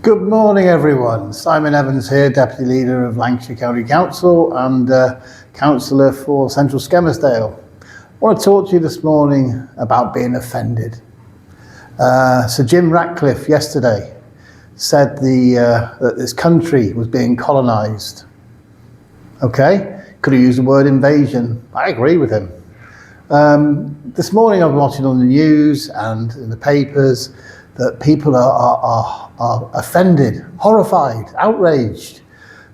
Good morning, everyone. Simon Evans here, Deputy Leader of Lancashire County Council and Councillor for Central Skelmersdale. I want to talk to you this morning about being offended. Sir Jim Ratcliffe yesterday said that this country was being colonised. Okay, could have used the word invasion. I agree with him. This morning I've been watching on the news and in the papers that people are offended, horrified, outraged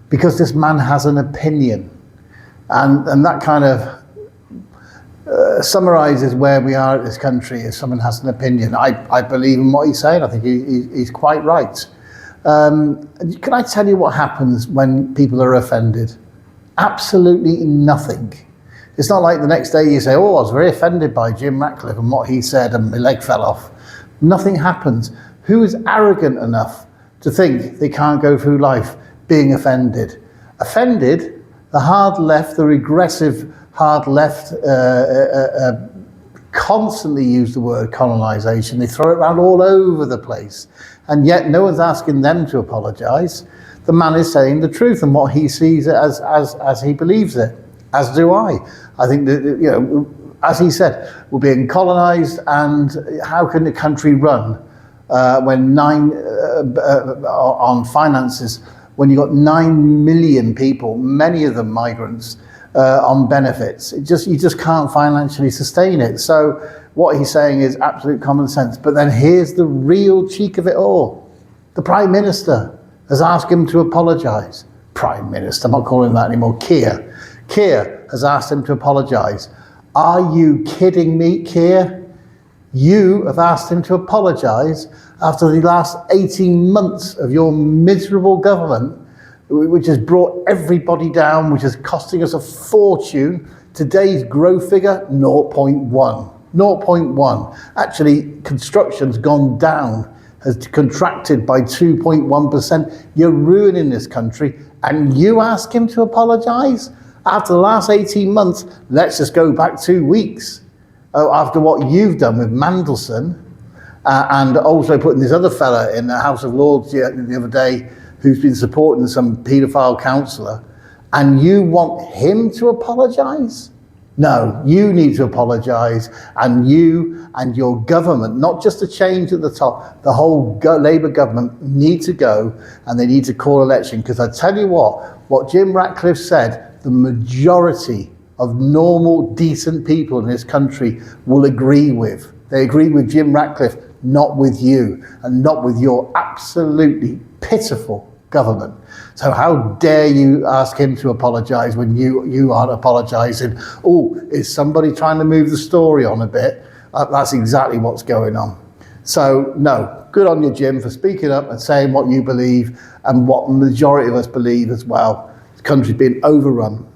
because this man has an opinion. And that kind of summarises where we are at this country. If someone has an opinion, I believe in what he's saying. I think he's quite right. Can I tell you what happens when people are offended? Absolutely nothing. It's not like the next day you say, oh, I was very offended by Jim Ratcliffe and what he said and my leg fell off. Nothing happens. Who is arrogant enough to think they can't go through life being offended? Offended, the hard left, the regressive hard left, constantly use the word colonisation. They throw it around all over the place. And yet no one's asking them to apologise. The man is saying the truth and what he sees it as he believes it, as do I. I think that, as he said, we're being colonised, and how can the country run when on finances, when you've got 9 million people, many of them migrants, on benefits? You just can't financially sustain it. So what he's saying is absolute common sense. But then here's the real cheek of it all. The Prime Minister has asked him to apologise. Prime Minister, I'm not calling him that anymore, Keir. Keir has asked him to apologise. Are you kidding me, Keir? You have asked him to apologise after the last 18 months of your miserable government, which has brought everybody down, which is costing us a fortune. Today's growth figure, 0.1. 0.1. Actually, construction's gone down, has contracted by 2.1%. You're ruining this country, and you ask him to apologise? After the last 18 months, let's just go back 2 weeks. After what you've done with Mandelson, and also putting this other fella in the House of Lords the other day who's been supporting some paedophile councillor, and you want him to apologise? No, you need to apologise, and you and your government, not just the change at the top, the whole Labour government need to go, and they need to call election, because I tell you what Jim Ratcliffe said, the majority of normal, decent people in this country will agree with. They agree with Jim Ratcliffe, not with you, and not with your absolutely pitiful government. So how dare you ask him to apologise when you aren't apologising? Oh, is somebody trying to move the story on a bit? That's exactly what's going on. So no, good on you, Jim, for speaking up and saying what you believe and what the majority of us believe as well. The country's been overrun.